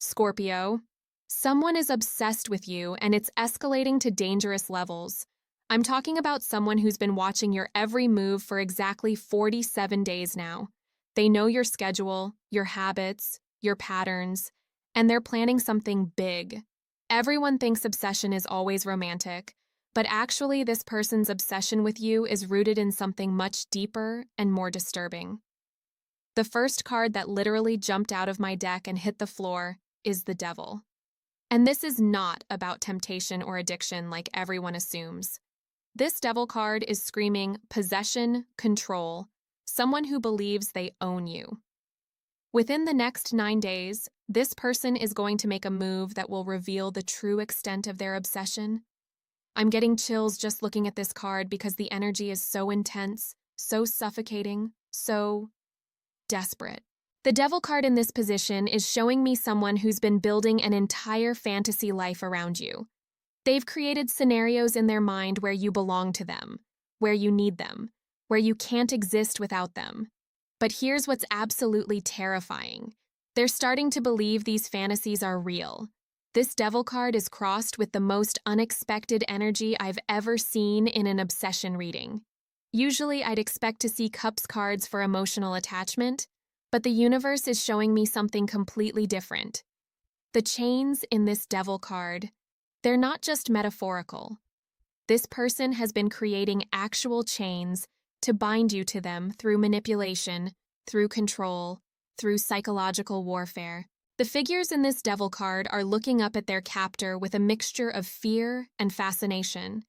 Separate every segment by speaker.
Speaker 1: Scorpio, someone is obsessed with you and it's escalating to dangerous levels. I'm talking about someone who's been watching your every move for exactly 47 days now. They know your schedule, your habits, your patterns, and they're planning something big. Everyone thinks obsession is always romantic, but actually, this person's obsession with you is rooted in something much deeper and more disturbing. The first card that literally jumped out of my deck and hit the floor is the devil. And this is not about temptation or addiction like everyone assumes. This devil card is screaming possession, control, someone who believes they own you. Within the next 9 days, this person is going to make a move that will reveal the true extent of their obsession. I'm getting chills just looking at this card because the energy is so intense, so suffocating, so desperate. The devil card in this position is showing me someone who's been building an entire fantasy life around you. They've created scenarios in their mind where you belong to them, where you need them, where you can't exist without them. But here's what's absolutely terrifying. They're starting to believe these fantasies are real. This devil card is crossed with the most unexpected energy I've ever seen in an obsession reading. Usually, I'd expect to see cups cards for emotional attachment, but the universe is showing me something completely different. The chains in this devil card, they're not just metaphorical. This person has been creating actual chains to bind you to them through manipulation, through control, through psychological warfare. The figures in this devil card are looking up at their captor with a mixture of fear and fascination.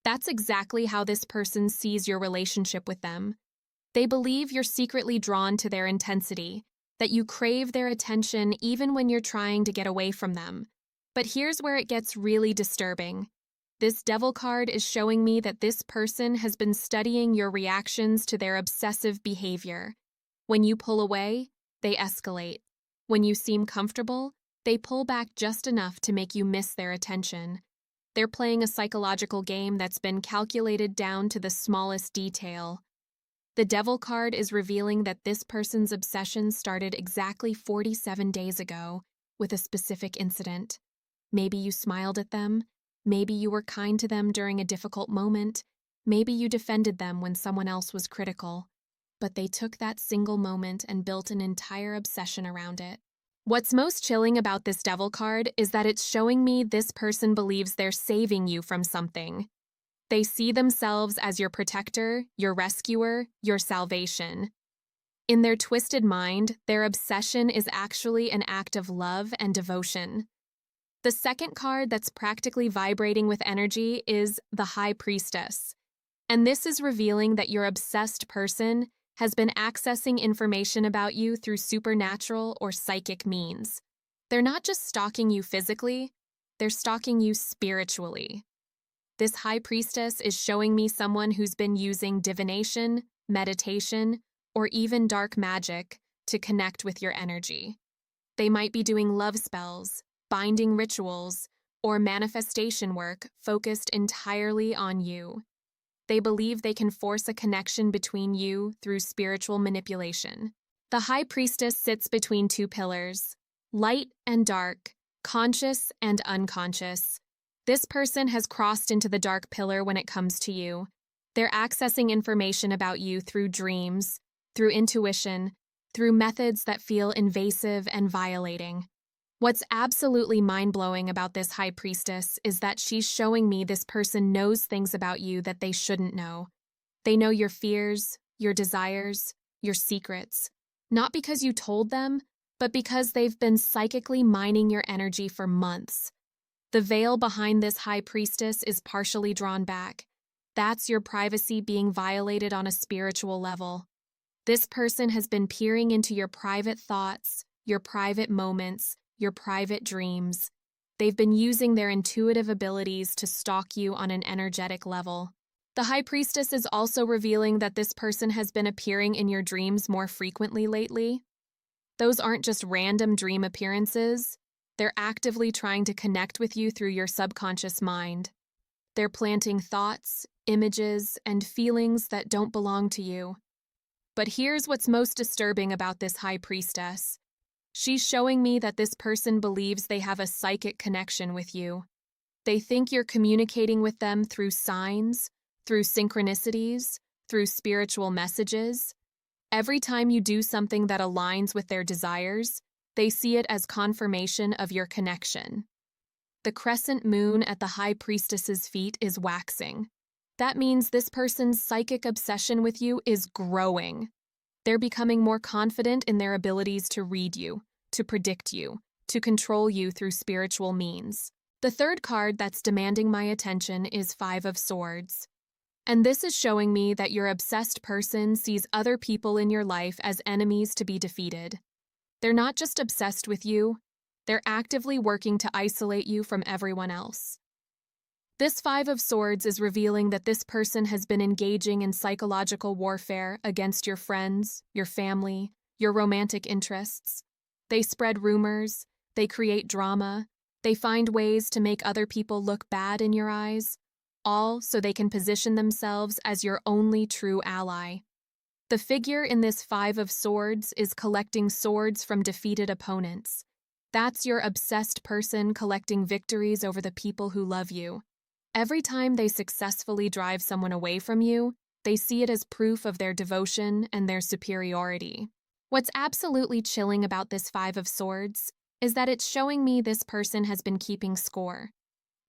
Speaker 1: That's exactly how this person sees your relationship with them. They believe you're secretly drawn to their intensity, that you crave their attention even when you're trying to get away from them. But here's where it gets really disturbing. This devil card is showing me that this person has been studying your reactions to their obsessive behavior. When you pull away, they escalate. When you seem comfortable, they pull back just enough to make you miss their attention. They're playing a psychological game that's been calculated down to the smallest detail. The devil card is revealing that this person's obsession started exactly 47 days ago with a specific incident. Maybe you smiled at them. Maybe you were kind to them during a difficult moment. Maybe you defended them when someone else was critical. But they took that single moment and built an entire obsession around it. What's most chilling about this devil card is that it's showing me this person believes they're saving you from something. They see themselves as your protector, your rescuer, your salvation. In their twisted mind, their obsession is actually an act of love and devotion. The second card that's practically vibrating with energy is the High Priestess. And this is revealing that your obsessed person has been accessing information about you through supernatural or psychic means. They're not just stalking you physically, they're stalking you spiritually. This High Priestess is showing me someone who's been using divination, meditation, or even dark magic to connect with your energy. They might be doing love spells, binding rituals, or manifestation work focused entirely on you. They believe they can force a connection between you through spiritual manipulation. The High Priestess sits between two pillars, light and dark, conscious and unconscious. This person has crossed into the dark pillar when it comes to you. They're accessing information about you through dreams, through intuition, through methods that feel invasive and violating. What's absolutely mind-blowing about this High Priestess is that she's showing me this person knows things about you that they shouldn't know. They know your fears, your desires, your secrets. Not because you told them, but because they've been psychically mining your energy for months. The veil behind this High Priestess is partially drawn back. That's your privacy being violated on a spiritual level. This person has been peering into your private thoughts, your private moments, your private dreams. They've been using their intuitive abilities to stalk you on an energetic level. The High Priestess is also revealing that this person has been appearing in your dreams more frequently lately. Those aren't just random dream appearances. They're actively trying to connect with you through your subconscious mind. They're planting thoughts, images, and feelings that don't belong to you. But here's what's most disturbing about this High Priestess. She's showing me that this person believes they have a psychic connection with you. They think you're communicating with them through signs, through synchronicities, through spiritual messages. Every time you do something that aligns with their desires, they see it as confirmation of your connection. The crescent moon at the high priestess's feet is waxing. That means this person's psychic obsession with you is growing. They're becoming more confident in their abilities to read you, to predict you, to control you through spiritual means. The third card that's demanding my attention is Five of Swords. And this is showing me that your obsessed person sees other people in your life as enemies to be defeated. They're not just obsessed with you, they're actively working to isolate you from everyone else. This Five of Swords is revealing that this person has been engaging in psychological warfare against your friends, your family, your romantic interests. They spread rumors, they create drama, they find ways to make other people look bad in your eyes, all so they can position themselves as your only true ally. The figure in this Five of Swords is collecting swords from defeated opponents. That's your obsessed person collecting victories over the people who love you. Every time they successfully drive someone away from you, they see it as proof of their devotion and their superiority. What's absolutely chilling about this Five of Swords is that it's showing me this person has been keeping score.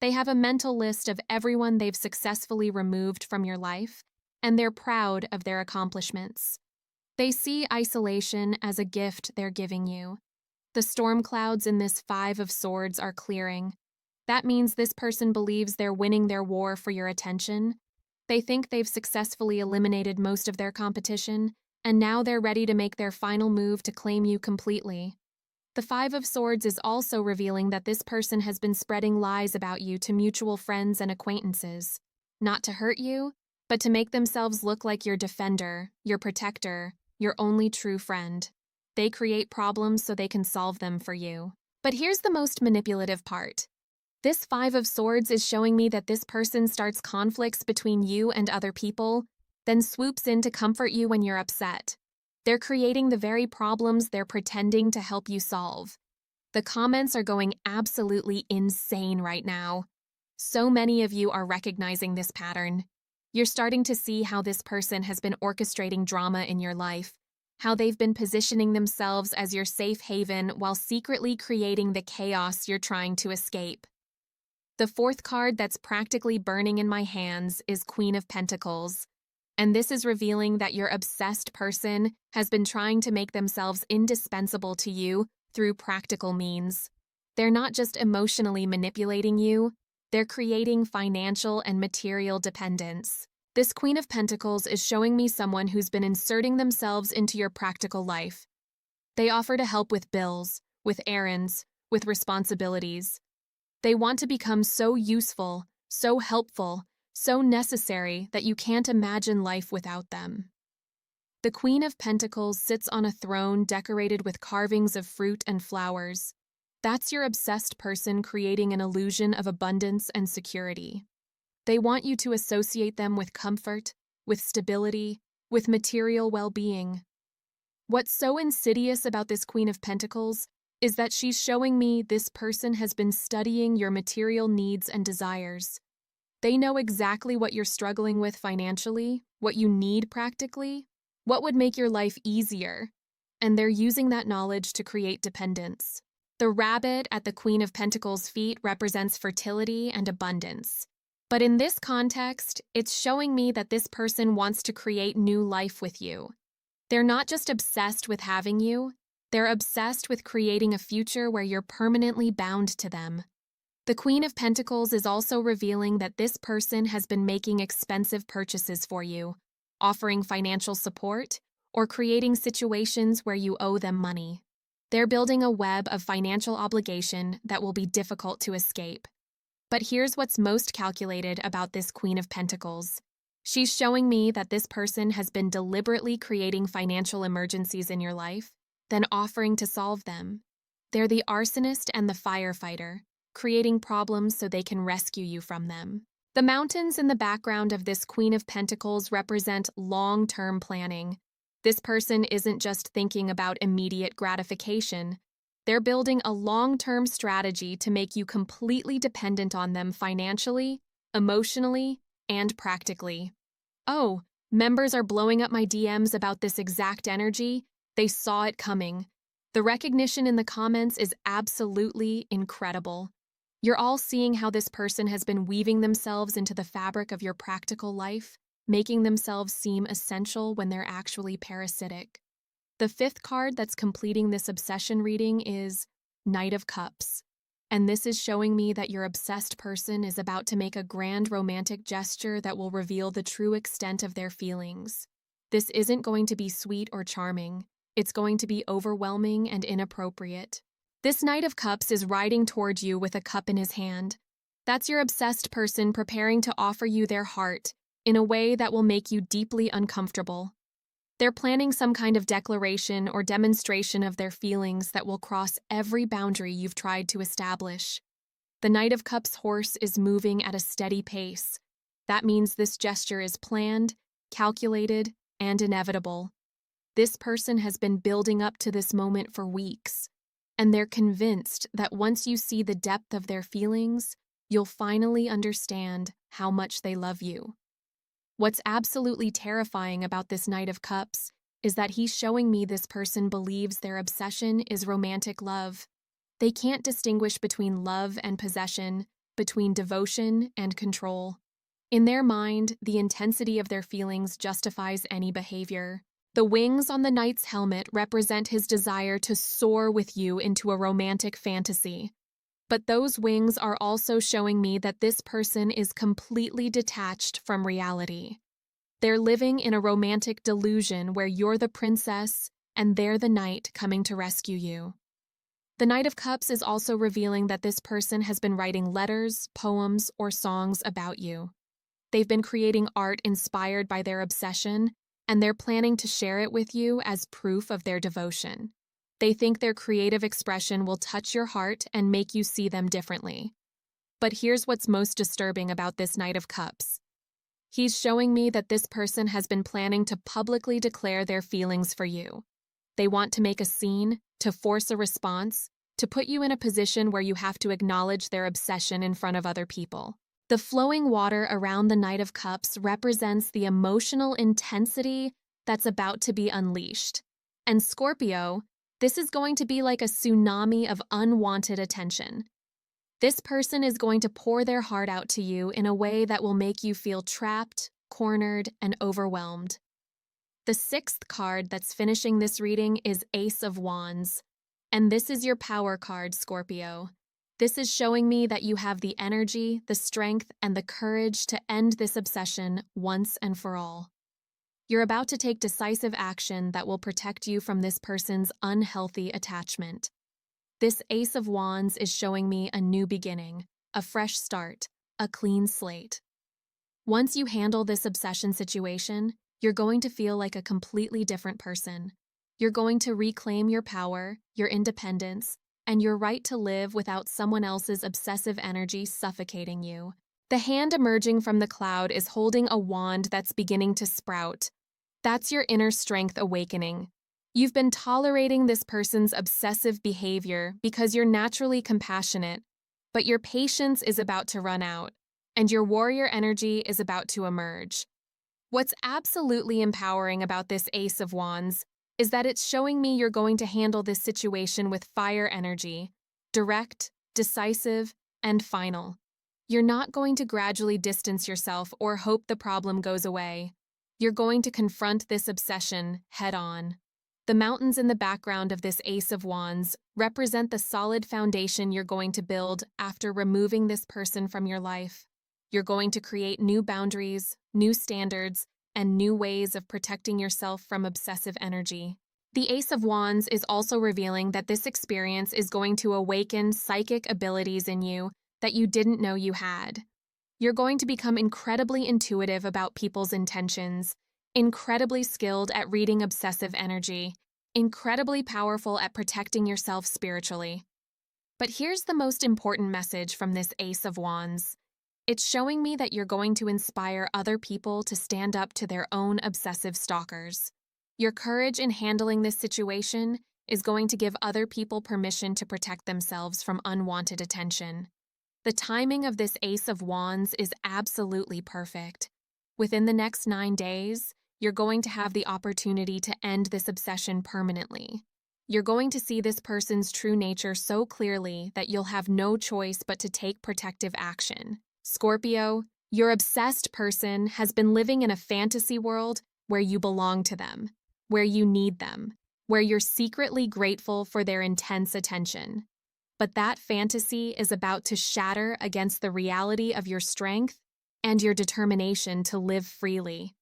Speaker 1: They have a mental list of everyone they've successfully removed from your life, and they're proud of their accomplishments. They see isolation as a gift they're giving you. The storm clouds in this Five of Swords are clearing. That means this person believes they're winning their war for your attention. They think they've successfully eliminated most of their competition, and now they're ready to make their final move to claim you completely. The Five of Swords is also revealing that this person has been spreading lies about you to mutual friends and acquaintances, not to hurt you, but to make themselves look like your defender, your protector, your only true friend. They create problems so they can solve them for you. But here's the most manipulative part. This Five of Swords is showing me that this person starts conflicts between you and other people, then swoops in to comfort you when you're upset. They're creating the very problems they're pretending to help you solve. The comments are going absolutely insane right now. So many of you are recognizing this pattern. You're starting to see how this person has been orchestrating drama in your life, how they've been positioning themselves as your safe haven while secretly creating the chaos you're trying to escape. The fourth card that's practically burning in my hands is Queen of Pentacles, and this is revealing that your obsessed person has been trying to make themselves indispensable to you through practical means. They're not just emotionally manipulating you, they're creating financial and material dependence. This Queen of Pentacles is showing me someone who's been inserting themselves into your practical life. They offer to help with bills, with errands, with responsibilities. They want to become so useful, so helpful, so necessary that you can't imagine life without them. The Queen of Pentacles sits on a throne decorated with carvings of fruit and flowers. That's your obsessed person creating an illusion of abundance and security. They want you to associate them with comfort, with stability, with material well-being. What's so insidious about this Queen of Pentacles is that she's showing me this person has been studying your material needs and desires. They know exactly what you're struggling with financially, what you need practically, what would make your life easier, and they're using that knowledge to create dependence. The rabbit at the Queen of Pentacles' feet represents fertility and abundance. But in this context, it's showing me that this person wants to create new life with you. They're not just obsessed with having you, they're obsessed with creating a future where you're permanently bound to them. The Queen of Pentacles is also revealing that this person has been making expensive purchases for you, offering financial support, or creating situations where you owe them money. They're building a web of financial obligation that will be difficult to escape. But here's what's most calculated about this Queen of Pentacles. She's showing me that this person has been deliberately creating financial emergencies in your life, then offering to solve them. They're the arsonist and the firefighter, creating problems so they can rescue you from them. The mountains in the background of this Queen of Pentacles represent long-term planning. This person isn't just thinking about immediate gratification, They're building a long-term strategy to make you completely dependent on them financially, emotionally, and practically. Oh, members are blowing up my DMs about this exact energy. They saw it coming. The recognition in the comments is absolutely incredible. You're all seeing how this person has been weaving themselves into the fabric of your practical life, making themselves seem essential when they're actually parasitic. The fifth card that's completing this obsession reading is Knight of Cups. And this is showing me that your obsessed person is about to make a grand romantic gesture that will reveal the true extent of their feelings. This isn't going to be sweet or charming. It's going to be overwhelming and inappropriate. This Knight of Cups is riding toward you with a cup in his hand. That's your obsessed person preparing to offer you their heart in a way that will make you deeply uncomfortable. They're planning some kind of declaration or demonstration of their feelings that will cross every boundary you've tried to establish. The Knight of Cups horse is moving at a steady pace. That means this gesture is planned, calculated, and inevitable. This person has been building up to this moment for weeks, and they're convinced that once you see the depth of their feelings, you'll finally understand how much they love you. What's absolutely terrifying about this Knight of Cups is that he's showing me this person believes their obsession is romantic love. They can't distinguish between love and possession, between devotion and control. In their mind, the intensity of their feelings justifies any behavior. The wings on the knight's helmet represent his desire to soar with you into a romantic fantasy. But those wings are also showing me that this person is completely detached from reality. They're living in a romantic delusion where you're the princess and they're the knight coming to rescue you. The Knight of Cups is also revealing that this person has been writing letters, poems, or songs about you. They've been creating art inspired by their obsession, and they're planning to share it with you as proof of their devotion. They think their creative expression will touch your heart and make you see them differently. But here's what's most disturbing about this Knight of Cups. He's showing me that this person has been planning to publicly declare their feelings for you. They want to make a scene, to force a response, to put you in a position where you have to acknowledge their obsession in front of other people. The flowing water around the Knight of Cups represents the emotional intensity that's about to be unleashed. And Scorpio, this is going to be like a tsunami of unwanted attention. This person is going to pour their heart out to you in a way that will make you feel trapped, cornered, and overwhelmed. The sixth card that's finishing this reading is Ace of Wands. And this is your power card, Scorpio. This is showing me that you have the energy, the strength, and the courage to end this obsession once and for all. You're about to take decisive action that will protect you from this person's unhealthy attachment. This Ace of Wands is showing me a new beginning, a fresh start, a clean slate. Once you handle this obsession situation, you're going to feel like a completely different person. You're going to reclaim your power, your independence, and your right to live without someone else's obsessive energy suffocating you. The hand emerging from the cloud is holding a wand that's beginning to sprout. That's your inner strength awakening. You've been tolerating this person's obsessive behavior because you're naturally compassionate, but your patience is about to run out, and your warrior energy is about to emerge. What's absolutely empowering about this Ace of Wands is that it's showing me you're going to handle this situation with fire energy, direct, decisive, and final. You're not going to gradually distance yourself or hope the problem goes away. You're going to confront this obsession head-on. The mountains in the background of this Ace of Wands represent the solid foundation you're going to build after removing this person from your life. You're going to create new boundaries, new standards, and new ways of protecting yourself from obsessive energy. The Ace of Wands is also revealing that this experience is going to awaken psychic abilities in you that you didn't know you had. You're going to become incredibly intuitive about people's intentions, incredibly skilled at reading obsessive energy, incredibly powerful at protecting yourself spiritually. But here's the most important message from this Ace of Wands. It's showing me that you're going to inspire other people to stand up to their own obsessive stalkers. Your courage in handling this situation is going to give other people permission to protect themselves from unwanted attention. The timing of this Ace of Wands is absolutely perfect. Within the next 9 days, you're going to have the opportunity to end this obsession permanently. You're going to see this person's true nature so clearly that you'll have no choice but to take protective action. Scorpio, your obsessed person has been living in a fantasy world where you belong to them, where you need them, where you're secretly grateful for their intense attention. But that fantasy is about to shatter against the reality of your strength and your determination to live freely.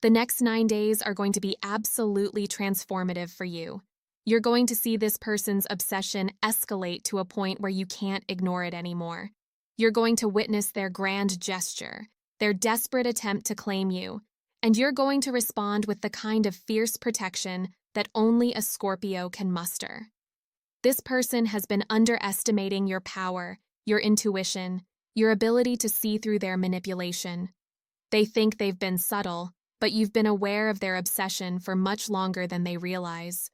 Speaker 1: The next 9 days are going to be absolutely transformative for you. You're going to see this person's obsession escalate to a point where you can't ignore it anymore. You're going to witness their grand gesture, their desperate attempt to claim you, and you're going to respond with the kind of fierce protection that only a Scorpio can muster. This person has been underestimating your power, your intuition, your ability to see through their manipulation. They think they've been subtle, but you've been aware of their obsession for much longer than they realize.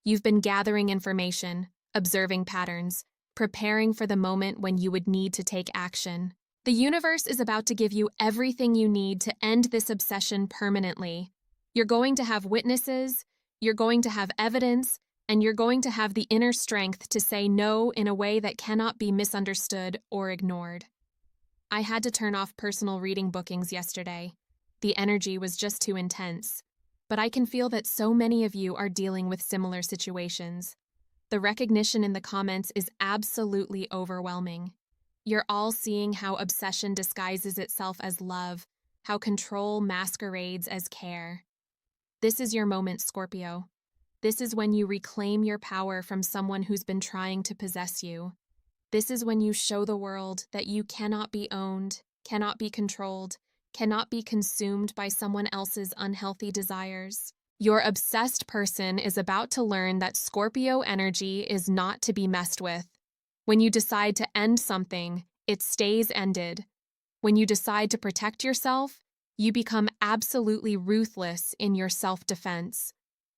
Speaker 1: You've been gathering information, observing patterns, preparing for the moment when you would need to take action. The universe is about to give you everything you need to end this obsession permanently. You're going to have witnesses, you're going to have evidence, and you're going to have the inner strength to say no in a way that cannot be misunderstood or ignored. I had to turn off personal reading bookings yesterday. The energy was just too intense. But I can feel that so many of you are dealing with similar situations. The recognition in the comments is absolutely overwhelming. You're all seeing how obsession disguises itself as love, how control masquerades as care. This is your moment, Scorpio. This is when you reclaim your power from someone who's been trying to possess you. This is when you show the world that you cannot be owned, cannot be controlled, cannot be consumed by someone else's unhealthy desires. Your obsessed person is about to learn that Scorpio energy is not to be messed with. When you decide to end something, it stays ended. When you decide to protect yourself, you become absolutely ruthless in your self-defense.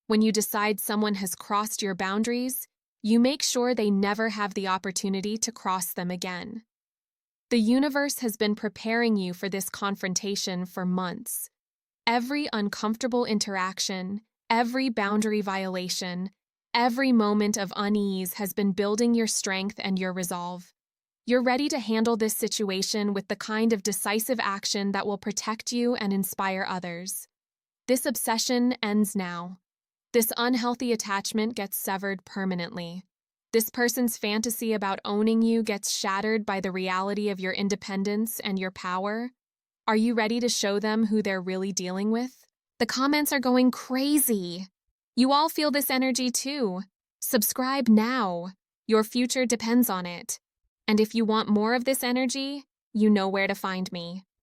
Speaker 1: When you decide someone has crossed your boundaries, you make sure they never have the opportunity to cross them again. The universe has been preparing you for this confrontation for months. Every uncomfortable interaction, every boundary violation, every moment of unease has been building your strength and your resolve. You're ready to handle this situation with the kind of decisive action that will protect you and inspire others. This obsession ends now. This unhealthy attachment gets severed permanently. This person's fantasy about owning you gets shattered by the reality of your independence and your power. Are you ready to show them who they're really dealing with? The comments are going crazy. You all feel this energy too. Subscribe now. Your future depends on it. And if you want more of this energy, you know where to find me.